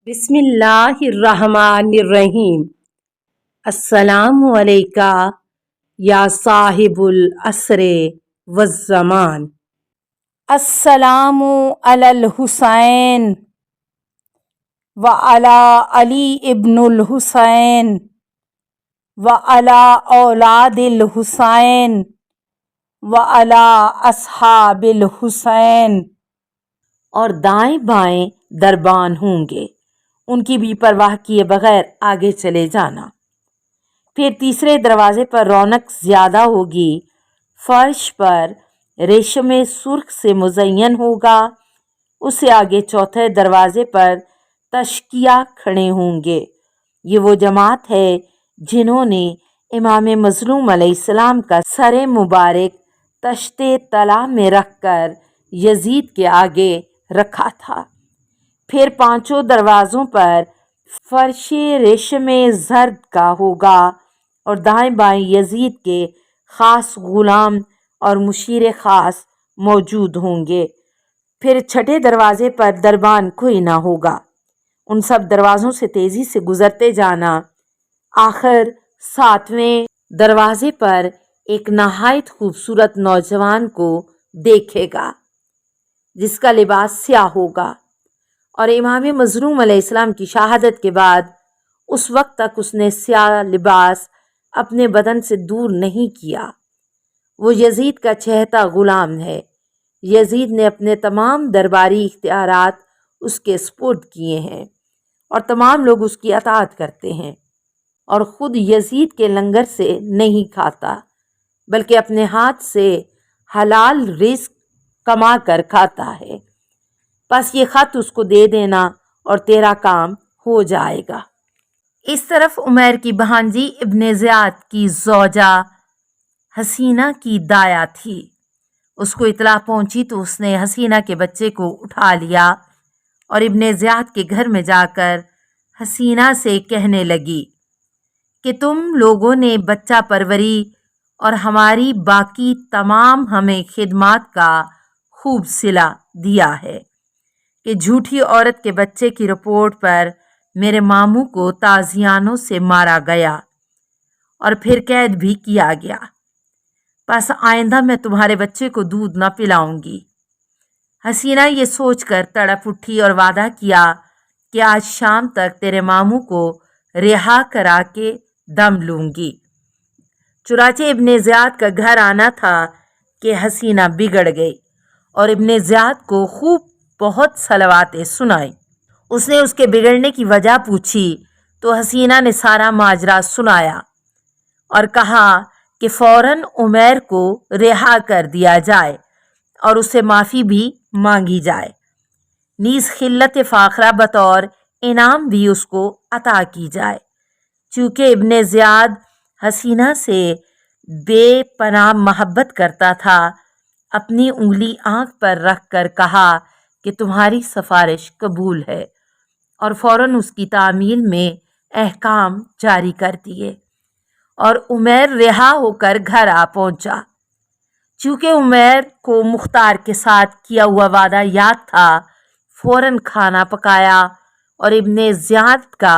بسم اللہ الرحمن الرحیم۔ السلام علیکہ یا صاحب العصر والزمان۔ السلام علی الحسین وعلی علی ابن الحسین وعلی اولاد الحسین وعلی اصحاب الحسین۔ اور دائیں بائیں دربان ہوں گے، ان کی بھی پرواہ کیے بغیر آگے چلے جانا۔ پھر تیسرے دروازے پر رونق زیادہ ہوگی، فرش پر ریشم سرخ سے مزین ہوگا۔ اس سے آگے چوتھے دروازے پر تشکیہ کھڑے ہوں گے۔ یہ وہ جماعت ہے جنہوں نے امام مظلوم علیہ السلام کا سر مبارک طشت طلح میں رکھ کر یزید کے آگے رکھا تھا۔ پھر پانچوں دروازوں پر فرش ریشم زرد کا ہوگا اور دائیں بائیں یزید کے خاص غلام اور مشیر خاص موجود ہوں گے۔ پھر چھٹے دروازے پر دربان کوئی نہ ہوگا۔ ان سب دروازوں سے تیزی سے گزرتے جانا۔ آخر ساتویں دروازے پر ایک نہایت خوبصورت نوجوان کو دیکھے گا جس کا لباس سیاہ ہوگا، اور امام مظلوم علیہ السلام کی شہادت کے بعد اس وقت تک اس نے سیاہ لباس اپنے بدن سے دور نہیں کیا۔ وہ یزید کا چہیتا غلام ہے۔ یزید نے اپنے تمام درباری اختیارات اس کے سپرد کیے ہیں اور تمام لوگ اس کی اطاعت کرتے ہیں، اور خود یزید کے لنگر سے نہیں کھاتا بلکہ اپنے ہاتھ سے حلال رزق کما کر کھاتا ہے۔ بس یہ خط اس کو دے دینا اور تیرا کام ہو جائے گا۔ اس طرف عمیر کی بھانجی ابن زیاد کی زوجہ حسینہ کی دایا تھی۔ اس کو اطلاع پہنچی تو اس نے حسینہ کے بچے کو اٹھا لیا اور ابن زیاد کے گھر میں جا کر حسینہ سے کہنے لگی کہ تم لوگوں نے بچہ پروری اور ہماری باقی تمام ہمیں خدمات کا خوب صلہ دیا ہے کہ جھوٹی عورت کے بچے کی رپورٹ پر میرے ماموں کو تازیانوں سے مارا گیا اور پھر قید بھی کیا گیا۔ بس آئندہ میں تمہارے بچے کو دودھ نہ پلاؤں گی۔ حسینہ یہ سوچ کر تڑپ اٹھی اور وعدہ کیا کہ آج شام تک تیرے ماموں کو رہا کرا کے دم لوں گی۔ چنانچہ ابن زیاد کا گھر آنا تھا کہ حسینہ بگڑ گئی اور ابن زیاد کو خوب بہت صلواتیں سنائیں۔ اس نے اس کے بگڑنے کی وجہ پوچھی تو حسینہ نے سارا ماجرا سنایا اور کہا کہ فوراً عمیر کو رہا کر دیا جائے اور اس سے معافی بھی مانگی جائے، نیز خلت فاخرہ بطور انعام بھی اس کو عطا کی جائے۔ چونکہ ابن زیاد حسینہ سے بے پناہ محبت کرتا تھا، اپنی انگلی آنکھ پر رکھ کر کہا کہ تمہاری سفارش قبول ہے، اور فوراً اس کی تعمیل میں احکام جاری کر دیے اور عمیر رہا ہو کر گھر آ پہنچا۔ چونکہ عمیر کو مختار کے ساتھ کیا ہوا وعدہ یاد تھا، فوراً کھانا پکایا اور ابن زیاد کا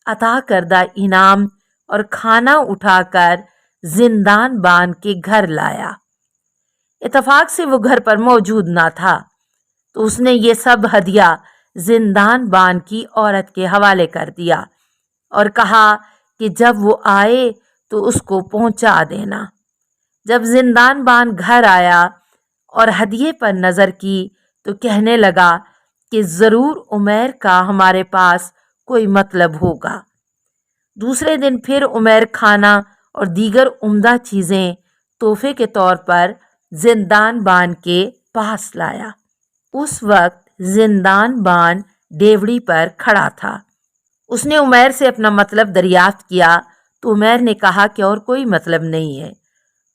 عطا کردہ انعام اور کھانا اٹھا کر زندان بان کے گھر لایا۔ اتفاق سے وہ گھر پر موجود نہ تھا تو اس نے یہ سب ہدیہ زندان بان کی عورت کے حوالے کر دیا اور کہا کہ جب وہ آئے تو اس کو پہنچا دینا۔ جب زندان بان گھر آیا اور ہدیے پر نظر کی تو کہنے لگا کہ ضرور عمیر کا ہمارے پاس کوئی مطلب ہوگا۔ دوسرے دن پھر عمیر کھانا اور دیگر عمدہ چیزیں تحفے کے طور پر زندان بان کے پاس لایا۔ اس وقت زندان بان ڈیوڑی پر کھڑا تھا۔ اس نے عمیر سے اپنا مطلب دریافت کیا تو عمیر نے کہا کہ اور کوئی مطلب نہیں ہے،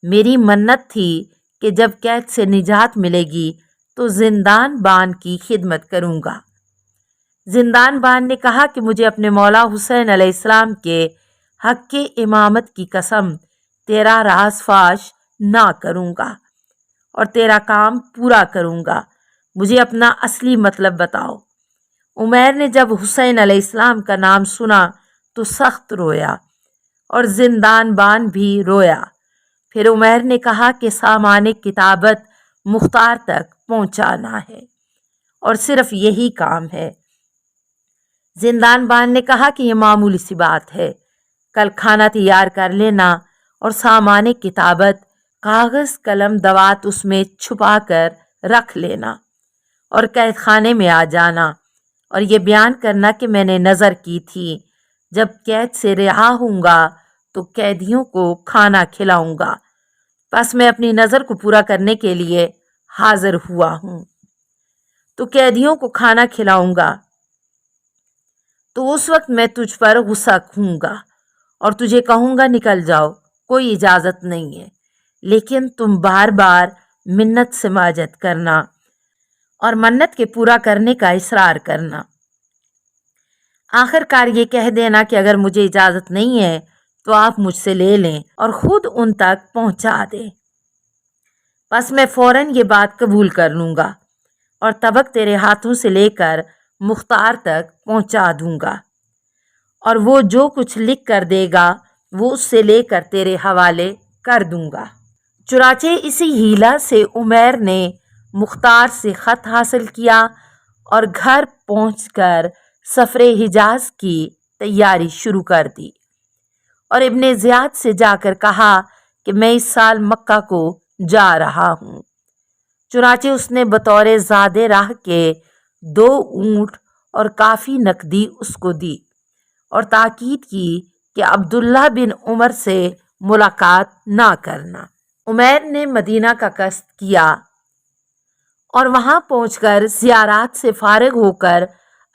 میری منت تھی کہ جب قید سے نجات ملے گی تو زندان بان کی خدمت کروں گا۔ زندان بان نے کہا کہ مجھے اپنے مولا حسین علیہ السلام کے حق کے امامت کی قسم تیرا راز فاش نہ کروں گا اور تیرا کام پورا کروں گا، مجھے اپنا اصلی مطلب بتاؤ۔ عمیر نے جب حسین علیہ السلام کا نام سنا تو سخت رویا اور زندان بان بھی رویا۔ پھر عمیر نے کہا کہ سامان کتابت مختار تک پہنچانا ہے اور صرف یہی کام ہے۔ زندان بان نے کہا کہ یہ معمولی سی بات ہے، کل کھانا تیار کر لینا اور سامان کتابت کاغذ قلم دوات اس میں چھپا کر رکھ لینا اور قید خانے میں آ جانا اور یہ بیان کرنا کہ میں نے نظر کی تھی جب قید سے رہا ہوں گا تو قیدیوں کو کھانا کھلاؤں گا، بس میں اپنی نظر کو پورا کرنے کے لیے حاضر ہوا ہوں۔ تو قیدیوں کو کھانا کھلاؤں گا تو اس وقت میں تجھ پر غصہ ہوں گا اور تجھے کہوں گا نکل جاؤ، کوئی اجازت نہیں ہے، لیکن تم بار بار منت سماجت کرنا اور منت کے پورا کرنے کا اصرار کرنا۔ آخر کار یہ کہہ دینا کہ اگر مجھے اجازت نہیں ہے تو آپ مجھ سے لے لیں اور خود ان تک پہنچا دیں، بس میں فوراً یہ بات قبول کر لوں گا اور طبق تیرے ہاتھوں سے لے کر مختار تک پہنچا دوں گا، اور وہ جو کچھ لکھ کر دے گا وہ اس سے لے کر تیرے حوالے کر دوں گا۔ چنانچہ اسی ہیلہ سے عمیر نے مختار سے خط حاصل کیا اور گھر پہنچ کر سفر حجاز کی تیاری شروع کر دی اور ابن زیاد سے جا کر کہا کہ میں اس سال مکہ کو جا رہا ہوں۔ چنانچہ اس نے بطور زادِ راہ کے 2 اونٹ اور کافی نقدی اس کو دی اور تاکید کی کہ عبداللہ بن عمر سے ملاقات نہ کرنا۔ عمیر نے مدینہ کا قصد کیا اور وہاں پہنچ کر زیارات سے فارغ ہو کر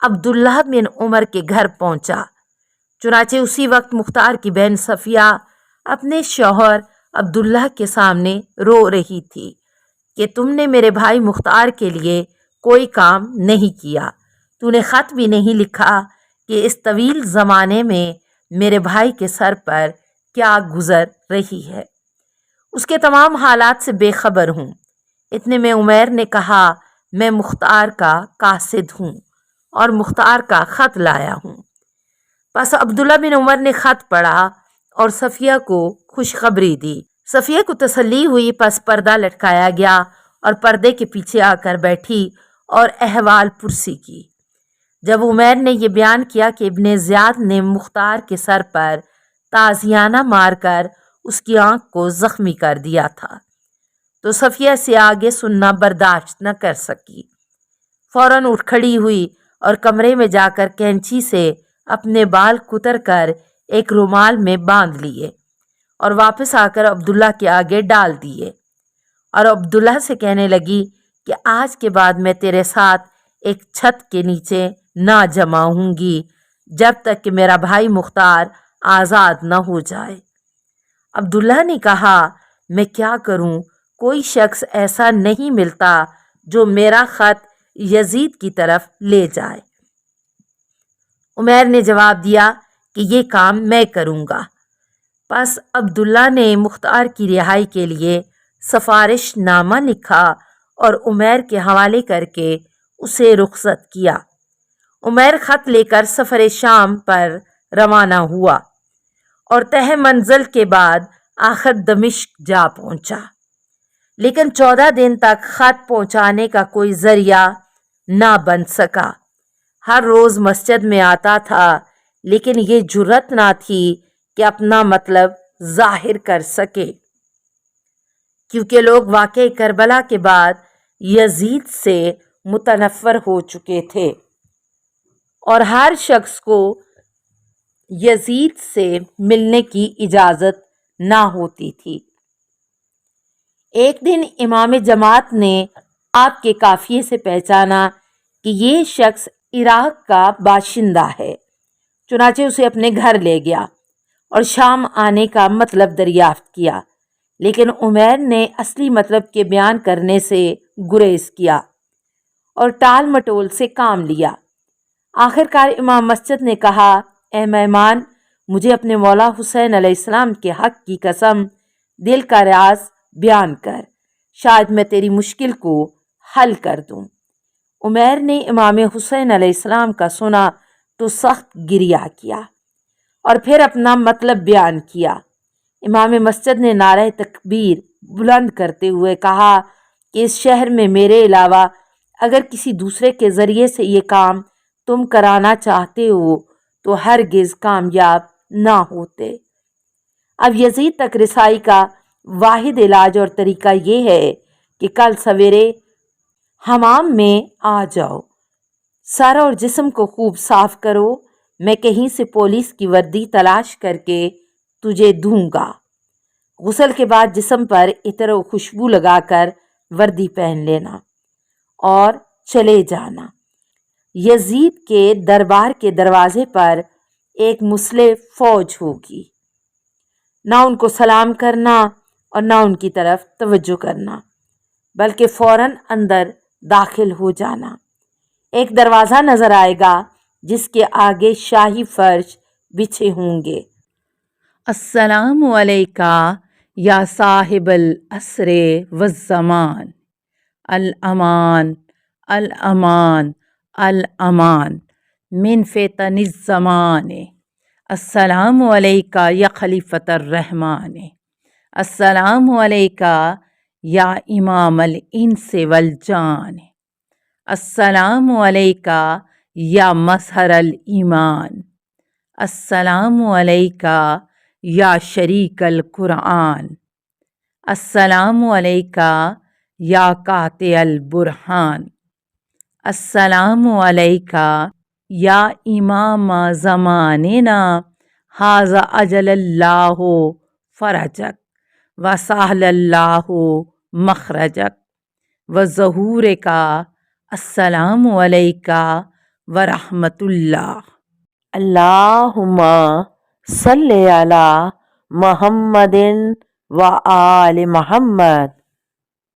عبداللہ بن عمر کے گھر پہنچا۔ چنانچہ اسی وقت مختار کی بہن صفیہ اپنے شوہر عبداللہ کے سامنے رو رہی تھی کہ تم نے میرے بھائی مختار کے لیے کوئی کام نہیں کیا، تو نے خط بھی نہیں لکھا کہ اس طویل زمانے میں میرے بھائی کے سر پر کیا گزر رہی ہے، اس کے تمام حالات سے بے خبر ہوں۔ اتنے میں عمیر نے کہا میں مختار کا قاصد ہوں اور مختار کا خط لایا ہوں۔ پس عبداللہ بن عمر نے خط پڑھا اور صفیہ کو خوشخبری دی۔ صفیہ کو تسلی ہوئی، پس پردہ لٹکایا گیا اور پردے کے پیچھے آ کر بیٹھی اور احوال پرسی کی۔ جب عمیر نے یہ بیان کیا کہ ابن زیاد نے مختار کے سر پر تازیانہ مار کر اس کی آنکھ کو زخمی کر دیا تھا تو صفیہ سے آگے سننا برداشت نہ کر سکی، فوراً اٹھ کھڑی ہوئی اور کمرے میں جا کر کینچی سے اپنے بال کتر کر ایک رومال میں باندھ لیے اور واپس آ کر عبداللہ کے آگے ڈال دیے اور عبداللہ سے کہنے لگی کہ آج کے بعد میں تیرے ساتھ ایک چھت کے نیچے نہ جمع ہوں گی جب تک کہ میرا بھائی مختار آزاد نہ ہو جائے۔ عبداللہ نے کہا میں کیا کروں، کوئی شخص ایسا نہیں ملتا جو میرا خط یزید کی طرف لے جائے۔ عمیر نے جواب دیا کہ یہ کام میں کروں گا۔ پس عبداللہ نے مختار کی رہائی کے لیے سفارش نامہ لکھا اور عمیر کے حوالے کر کے اسے رخصت کیا۔ عمیر خط لے کر سفر شام پر روانہ ہوا اور تہ منزل کے بعد آخر دمشق جا پہنچا، لیکن 14 دن تک خط پہنچانے کا کوئی ذریعہ نہ بن سکا۔ ہر روز مسجد میں آتا تھا لیکن یہ جرأت نہ تھی کہ اپنا مطلب ظاہر کر سکے، کیونکہ لوگ واقعہ کربلا کے بعد یزید سے متنفر ہو چکے تھے اور ہر شخص کو یزید سے ملنے کی اجازت نہ ہوتی تھی۔ ایک دن امام جماعت نے آپ کے قافیے سے پہچانا کہ یہ شخص عراق کا باشندہ ہے، چنانچہ اسے اپنے گھر لے گیا اور شام آنے کا مطلب دریافت کیا، لیکن عمیر نے اصلی مطلب کے بیان کرنے سے گریز کیا اور ٹال مٹول سے کام لیا۔ آخر کار امام مسجد نے کہا اے مہمان، مجھے اپنے مولا حسین علیہ السلام کے حق کی قسم دل کا راز بیان کر، شاید میں تیری مشکل کو حل کر دوں۔ عمیر نے امام حسین علیہ السلام کا سنا تو سخت گریہ کیا اور پھر اپنا مطلب بیان کیا۔ امام مسجد نے نعرہ تکبیر بلند کرتے ہوئے کہا کہ اس شہر میں میرے علاوہ اگر کسی دوسرے کے ذریعے سے یہ کام تم کرانا چاہتے ہو تو ہرگز کامیاب نہ ہوتے۔ اب یزید تک رسائی کا واحد علاج اور طریقہ یہ ہے کہ کل سویرے حمام میں آ جاؤ، سر اور جسم کو خوب صاف کرو، میں کہیں سے پولیس کی وردی تلاش کر کے تجھے دوں گا۔ غسل کے بعد جسم پر عطر و خوشبو لگا کر وردی پہن لینا اور چلے جانا۔ یزید کے دربار کے دروازے پر ایک مسلح فوج ہوگی، نہ ان کو سلام کرنا اور نہ ان کی طرف توجہ کرنا، بلکہ فوراً اندر داخل ہو جانا۔ ایک دروازہ نظر آئے گا جس کے آگے شاہی فرش بچھے ہوں گے۔ السلام علیکہ یا صاحب العصر والزمان، الامان الامان الامان من فتن الزمان، السلام علیکہ یا خلیفۃ الرحمن، السلام علیکہ یا امام الانس والجان، السلام علیکہ یا مظہر الایمان، السلام علیکہ یا شریک القرآن، السلام علیکہ یا قاطع البرہان، السلام علیکہ یا امام زماننا، ھذا اجل اللہ فرجک وسہل اللہ مخرجک وظہورک، السلام علیکہ ورحمۃ اللہ۔ اللہم صلی علی محمد و آل محمد۔